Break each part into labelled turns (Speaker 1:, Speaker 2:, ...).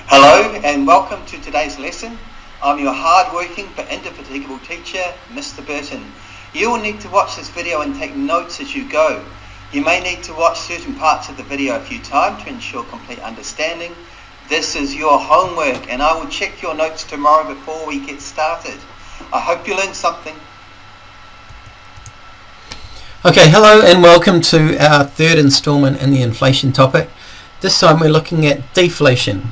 Speaker 1: Hello and welcome to today's lesson. I'm your hard-working but indefatigable teacher, Mr. Burton. You will need to watch this video and take notes as you go. You may need to watch certain parts of the video a few times to ensure complete understanding. This is your homework and I will check your notes tomorrow before we get started. I hope you learned something.
Speaker 2: Okay, hello and welcome to our third installment in the inflation topic. This time we're looking at deflation.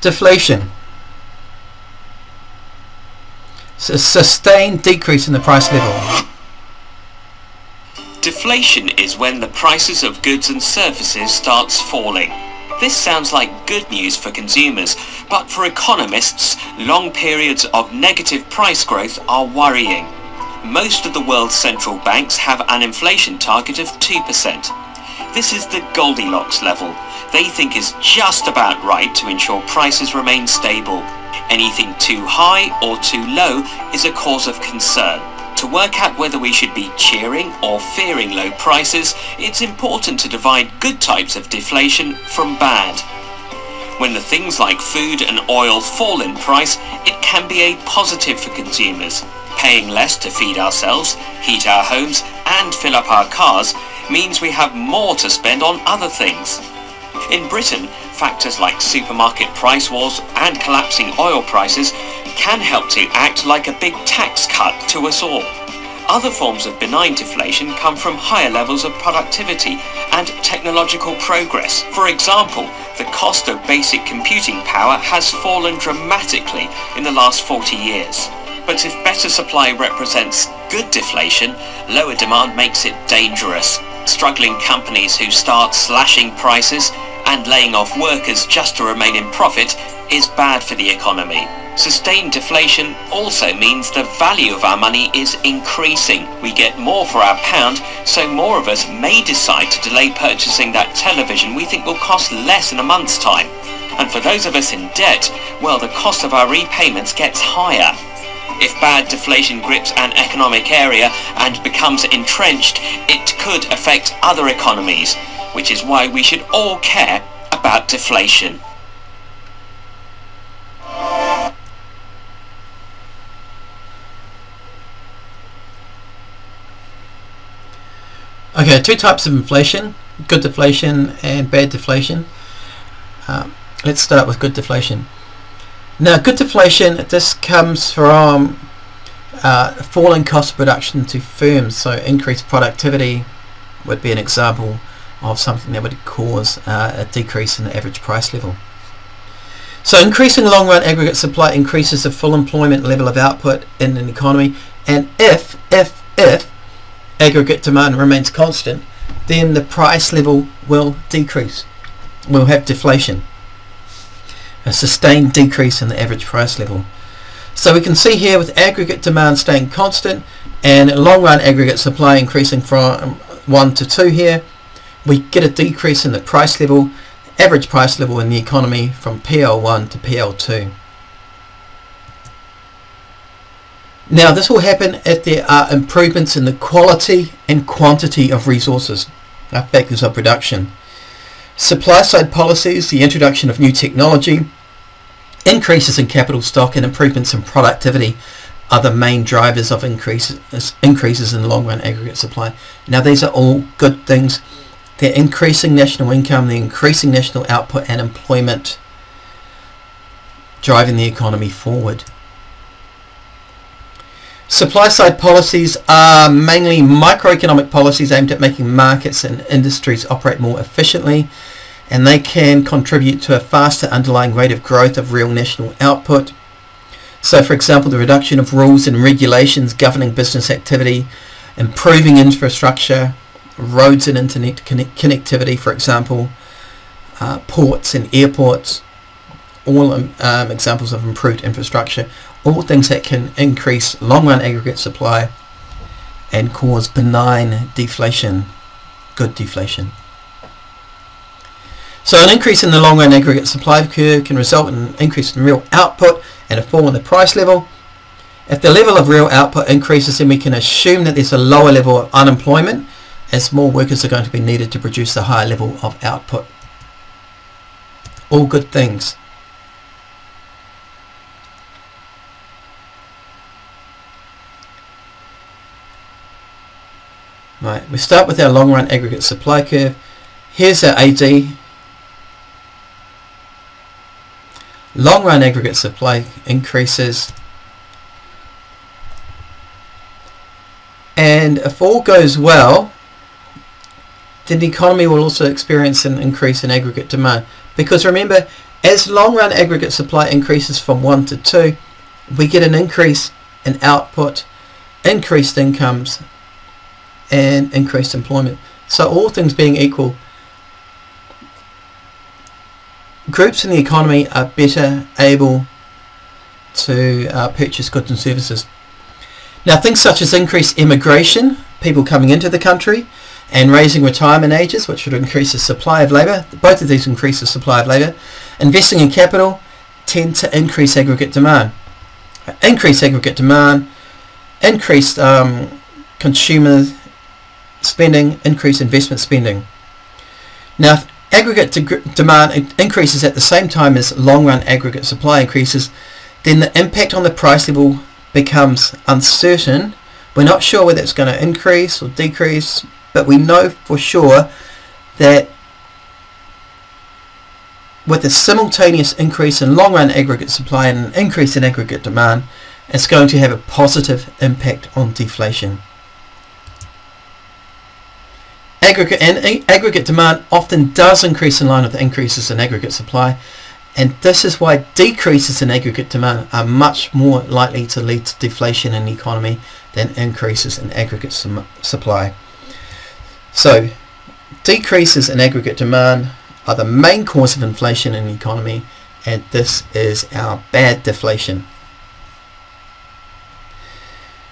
Speaker 2: Deflation. It's a sustained decrease in the price level.
Speaker 3: Deflation is when the prices of goods and services starts falling. This sounds like good news for consumers, but for economists, long periods of negative price growth are worrying. Most of the world's central banks have an inflation target of 2%. This is the Goldilocks level. They think is just about right to ensure prices remain stable. Anything too high or too low is a cause of concern. To work out whether we should be cheering or fearing low prices, it's important to divide good types of deflation from bad. When the things like food and oil fall in price, it can be a positive for consumers. Paying less to feed ourselves, heat our homes and fill up our cars means we have more to spend on other things. In Britain, factors like supermarket price wars and collapsing oil prices can help to act like a big tax cut to us all. Other forms of benign deflation come from higher levels of productivity and technological progress. For example, the cost of basic computing power has fallen dramatically in the last 40 years. But if better supply represents good deflation, lower demand makes it dangerous. Struggling companies who start slashing prices and laying off workers just to remain in profit is bad for the economy. Sustained deflation also means the value of our money is increasing. We get more for our pound, so more of us may decide to delay purchasing that television we think will cost less in a month's time. And for those of us in debt, well, the cost of our repayments gets higher. If bad deflation grips an economic area and becomes entrenched, it could affect other economies, which is why we should all care about deflation.
Speaker 2: Okay, two types of inflation, good deflation and bad deflation. Let's start with good deflation. Now, good deflation, this comes from falling cost of production to firms, so increased productivity would be an example of something that would cause a decrease in the average price level. So increasing long-run aggregate supply increases the full employment level of output in an economy, and if aggregate demand remains constant, then the price level will decrease. We'll have deflation, a sustained decrease in the average price level. So we can see here with aggregate demand staying constant and long-run aggregate supply increasing from 1 to 2 here, we get a decrease in the price level, average price level in the economy from PL1 to PL2. Now this will happen if there are improvements in the quality and quantity of resources, factors of production. Supply side policies, the introduction of new technology, increases in capital stock and improvements in productivity are the main drivers of increases in long run aggregate supply. Now these are all good things. They're increasing national income, they're increasing national output and employment, driving the economy forward. Supply side policies are mainly microeconomic policies aimed at making markets and industries operate more efficiently, and they can contribute to a faster underlying rate of growth of real national output. So for example, the reduction of rules and regulations governing business activity, improving infrastructure, roads and internet connectivity, for example, ports and airports, all examples of improved infrastructure, all things that can increase long-run aggregate supply and cause benign deflation, good deflation. So an increase in the long-run aggregate supply curve can result in an increase in real output and a fall in the price level. If the level of real output increases, then we can assume that there's a lower level of unemployment, as more workers are going to be needed to produce a higher level of output. All good things. Right, we start with our long run aggregate supply curve. Here's our AD. Long run aggregate supply increases, and if all goes well, then the economy will also experience an increase in aggregate demand, because remember, as long run aggregate supply increases from 1 to 2, we get an increase in output, increased incomes, and increased employment. So all things being equal, groups in the economy are better able to purchase goods and services. Now, things such as increased immigration, people coming into the country, and raising retirement ages, which would increase the supply of labour, both of these increase the supply of labour. Investing in capital tend to increase aggregate demand. Increased aggregate demand, increased consumer spending, increased investment spending. Now, if aggregate demand increases at the same time as long run aggregate supply increases, then the impact on the price level becomes uncertain. We're not sure whether it's going to increase or decrease, but we know for sure that with a simultaneous increase in long run aggregate supply and an increase in aggregate demand, it's going to have a positive impact on deflation. Aggregate demand often does increase in line with increases in aggregate supply, and this is why decreases in aggregate demand are much more likely to lead to deflation in the economy than increases in aggregate supply. So decreases in aggregate demand are the main cause of inflation in the economy, and this is our bad deflation.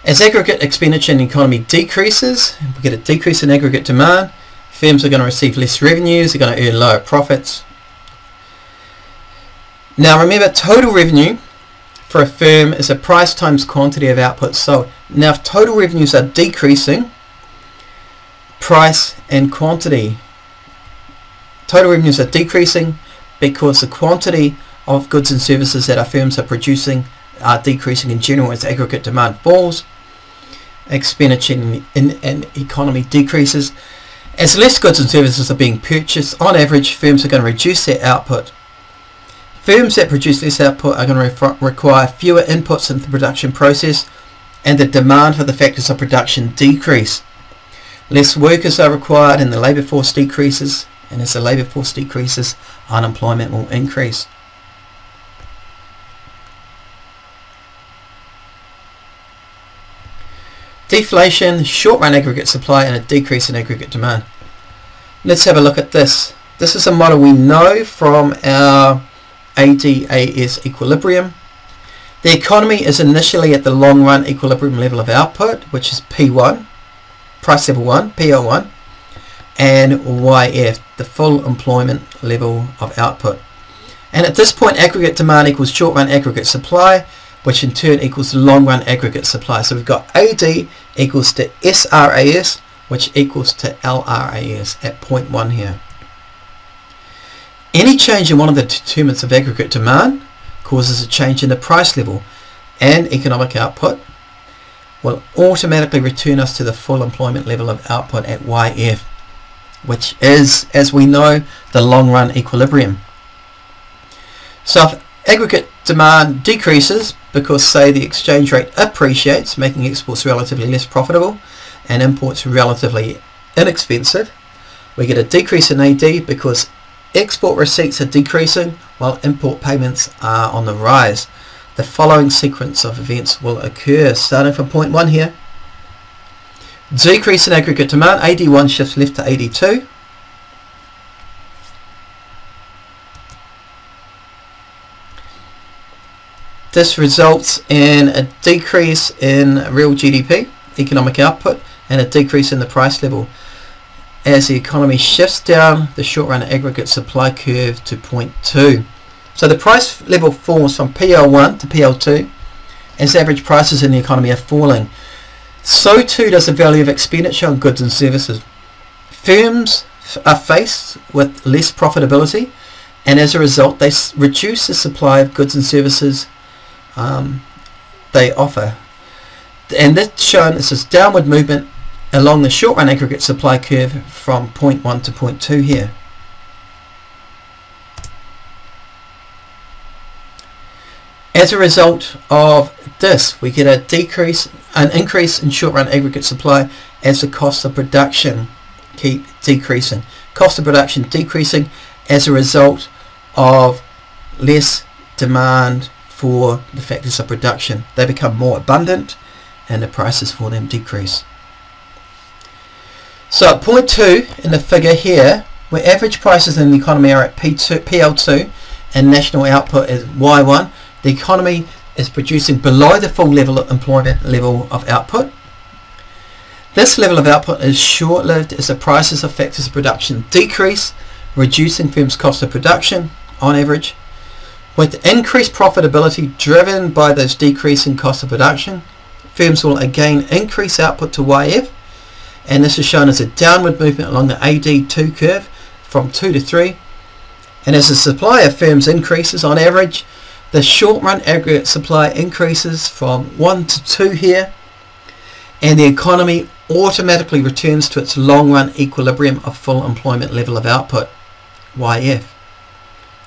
Speaker 2: As aggregate expenditure in the economy decreases, we get a decrease in aggregate demand, firms are going to receive less revenues, they're going to earn lower profits. Now remember, total revenue for a firm is a price times quantity of output sold. Now if total revenues are decreasing, price and quantity, total revenues are decreasing because the quantity of goods and services that our firms are producing are decreasing in general as aggregate demand falls. Expenditure in economy decreases. As less goods and services are being purchased, on average firms are going to reduce their output. Firms that produce less output are going to require fewer inputs into the production process, and the demand for the factors of production decrease. Less workers are required and the labour force decreases, and as the labour force decreases, unemployment will increase. Deflation, short-run aggregate supply, and a decrease in aggregate demand. Let's have a look at this. This is a model we know from our ADAS equilibrium. The economy is initially at the long-run equilibrium level of output, which is P1, price level 1, PL1, and YF, the full employment level of output. And at this point, aggregate demand equals short-run aggregate supply, which in turn equals long-run aggregate supply. So we've got AD equals to SRAS, which equals to LRAS at point 1 here. Any change in one of the determinants of aggregate demand causes a change in the price level, and economic output will automatically return us to the full employment level of output at YF, which is, as we know, the long-run equilibrium. So if aggregate demand decreases because, say, the exchange rate appreciates, making exports relatively less profitable and imports relatively inexpensive, we get a decrease in AD because export receipts are decreasing while import payments are on the rise. The following sequence of events will occur, starting from point 1 here. Decrease in aggregate demand, AD1 shifts left to AD2. This results in a decrease in real GDP, economic output, and a decrease in the price level as the economy shifts down the short-run aggregate supply curve to point 2. So the price level falls from PL1 to PL2 as average prices in the economy are falling. So too does the value of expenditure on goods and services. Firms are faced with less profitability, and as a result they reduce the supply of goods and services they offer. And that's shown as this downward movement along the short run aggregate supply curve from point 1 to point 2 here. As a result of this, we get an increase in short run aggregate supply as the cost of production keep decreasing. Cost of production decreasing as a result of less demand for the factors of production. They become more abundant and the prices for them decrease. So at point 2 in the figure here, where average prices in the economy are at PL2 and national output is Y1, the economy is producing below the full level of employment level of output. This level of output is short-lived as the prices of factors of production decrease, reducing firms' cost of production on average. With increased profitability driven by those decreasing costs of production, firms will again increase output to YF, and this is shown as a downward movement along the AD2 curve from 2 to 3. And as the supply of firms increases on average, the short run aggregate supply increases from 1 to 2 here, and the economy automatically returns to its long run equilibrium of full employment level of output, YF,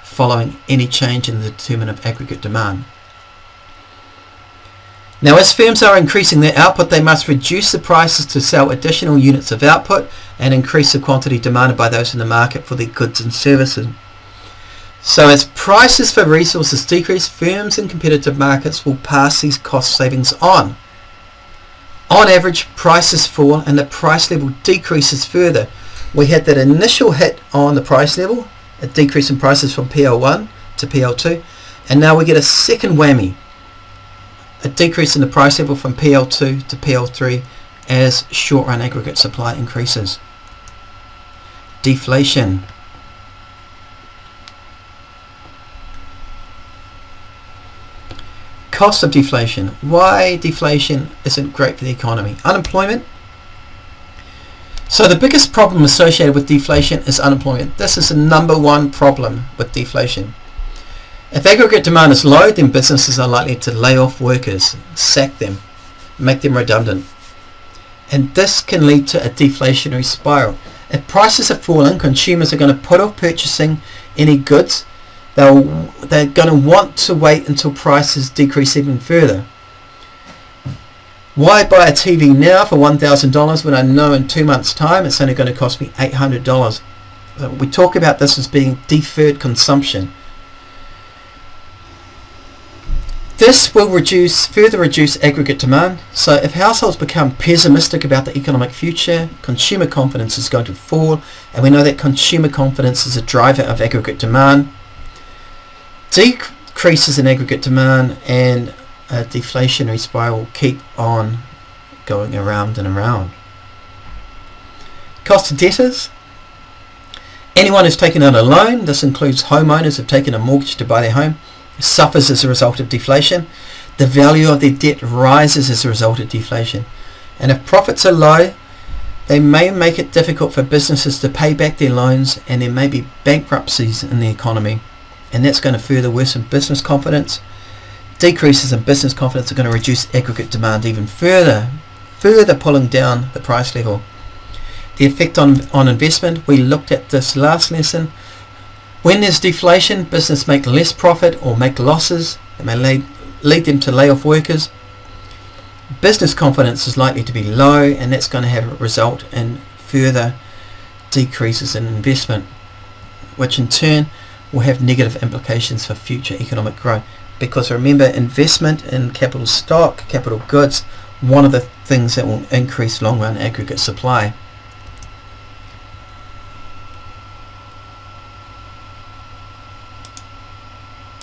Speaker 2: following any change in the determinant of aggregate demand. Now, as firms are increasing their output, they must reduce the prices to sell additional units of output and increase the quantity demanded by those in the market for their goods and services. So as prices for resources decrease, firms in competitive markets will pass these cost savings on. On average, prices fall and the price level decreases further. We had that initial hit on the price level, a decrease in prices from PL1 to PL2, and now we get a second whammy, a decrease in the price level from PL2 to PL3 as short run aggregate supply increases. Deflation. Cost of deflation. Why deflation isn't great for the economy? Unemployment. So the biggest problem associated with deflation is unemployment. This is the #1 problem with deflation. If aggregate demand is low, then businesses are likely to lay off workers, sack them, make them redundant. And this can lead to a deflationary spiral. If prices are falling, consumers are going to put off purchasing any goods. They're going to want to wait until prices decrease even further. Why buy a TV now for $1,000 when I know in 2 months' time it's only going to cost me $800? We talk about this as being deferred consumption. This will further reduce aggregate demand. So if households become pessimistic about the economic future, consumer confidence is going to fall, and we know that consumer confidence is a driver of aggregate demand. Decreases in aggregate demand and a deflationary spiral will keep on going around and around. Cost of debtors. Anyone who's taken out a loan, this includes homeowners who've taken a mortgage to buy their home, suffers as a result of deflation. The value of their debt rises as a result of deflation. And if profits are low, they may make it difficult for businesses to pay back their loans, and there may be bankruptcies in the economy. And that's going to further worsen business confidence. Decreases in business confidence are going to reduce aggregate demand even further pulling down the price level. The effect on investment, we looked at this last lesson. When there's deflation, business make less profit or make losses. It may lead them to lay off workers. Business confidence is likely to be low, and that's going to have a result in further decreases in investment, which in turn will have negative implications for future economic growth. Because remember, investment in capital stock, capital goods, one of the things that will increase long run aggregate supply.